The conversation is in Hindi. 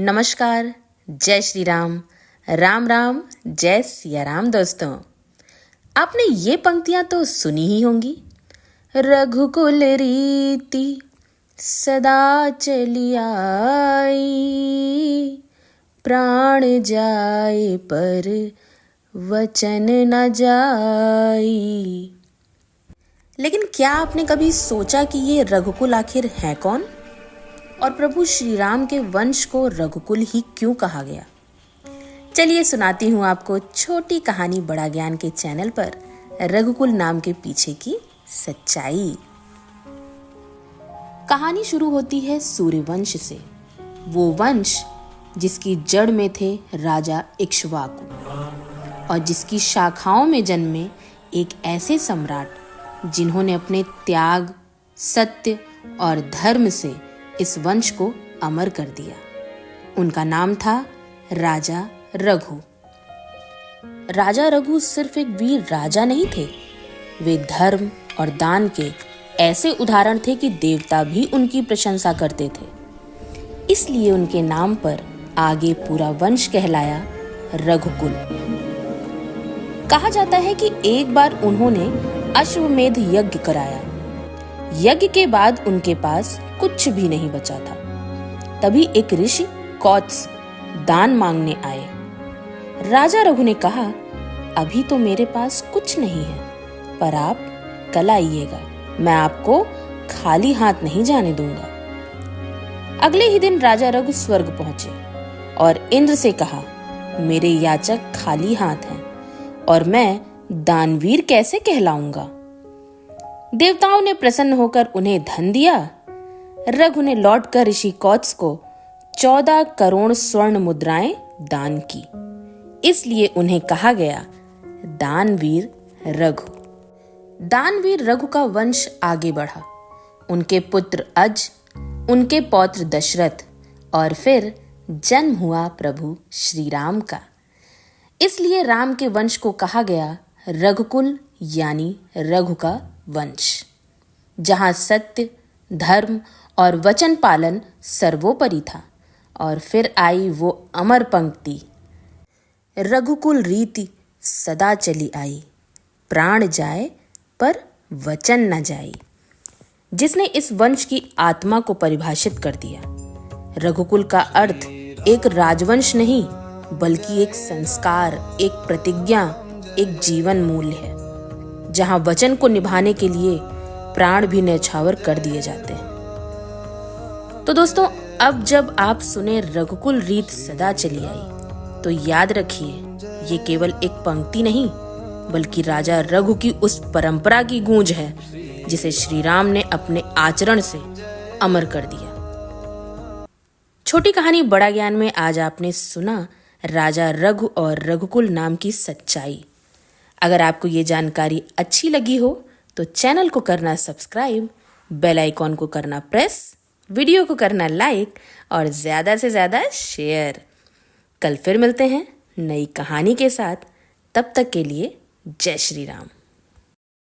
नमस्कार, जय श्री राम, राम राम, जय सिया राम। दोस्तों, आपने ये पंक्तियां तो सुनी ही होंगी। रघुकुल रीति सदा चली आई, प्राण जाए पर वचन न जाई। लेकिन क्या आपने कभी सोचा कि ये रघुकुल आखिर है कौन, और प्रभु श्री राम के वंश को रघुकुल ही क्यों कहा गया? चलिए सुनाती हूँ आपको छोटी कहानी बड़ा ज्ञान के चैनल पर रघुकुल नाम के पीछे की सच्चाई। कहानी शुरू होती है सूर्यवंश से, वो वंश जिसकी जड़ में थे राजा इक्ष्वाकु और जिसकी शाखाओं में जन्मे एक ऐसे सम्राट जिन्होंने अपने त्याग, सत्य और धर्म से इस वंश को अमर कर दिया। उनका नाम था राजा रघु। राजा रघु सिर्फ एक वीर राजा नहीं थे, वे धर्म और दान के ऐसे उदाहरण थे कि देवता भी उनकी प्रशंसा करते थे। इसलिए उनके नाम पर आगे पूरा वंश कहलाया रघुकुल। कहा जाता है कि एक बार उन्होंने अश्वमेध यज्ञ कराया। यज्ञ के बाद उनके पास कुछ भी नहीं बचा था। तभी एक ऋषि कौत्स दान मांगने आए। राजा रघु ने कहा, अभी तो मेरे पास कुछ नहीं है, पर आप कल आइएगा, मैं आपको खाली हाथ नहीं जाने दूंगा। अगले ही दिन राजा रघु स्वर्ग पहुंचे और इंद्र से कहा, मेरे याचक खाली हाथ हैं और मैं दानवीर कैसे कहलाऊंगा? देवताओं ने प्रसन्न होकर उन्हें धन दिया। रघु ने लौटकर ऋषि कौत्स को 14 करोड़ स्वर्ण मुद्राएं दान की। इसलिए उन्हें कहा गया दानवीर रघु। दानवीर रघु का वंश आगे बढ़ा। उनके पुत्र अज, उनके पौत्र दशरथ और फिर जन्म हुआ प्रभु श्री राम का। इसलिए राम के वंश को कहा गया रघुकुल, यानी रघु का वंश, जहां सत्य, धर्म और वचन पालन सर्वोपरि था। और फिर आई वो अमर पंक्ति, रघुकुल रीति सदा चली आई, प्राण जाए पर वचन न जाई, जिसने इस वंश की आत्मा को परिभाषित कर दिया। रघुकुल का अर्थ एक राजवंश नहीं, बल्कि एक संस्कार, एक प्रतिज्ञा, एक जीवन मूल्य है, जहां वचन को निभाने के लिए प्राण भी न्यौछावर कर दिए जाते हैं। तो दोस्तों, अब जब आप सुने रघुकुल रीत सदा चली आई, तो याद रखिए, ये केवल एक पंक्ति नहीं, बल्कि राजा रघु की उस परंपरा की गूंज है जिसे श्री राम ने अपने आचरण से अमर कर दिया। छोटी कहानी बड़ा ज्ञान में आज आपने सुना राजा रघु और रघुकुल नाम की सच्चाई। अगर आपको ये जानकारी अच्छी लगी हो तो चैनल को करना सब्सक्राइब, बेल आइकॉन को करना प्रेस, वीडियो को करना लाइक और ज़्यादा से ज़्यादा शेयर। कल फिर मिलते हैं नई कहानी के साथ। तब तक के लिए जय श्री राम।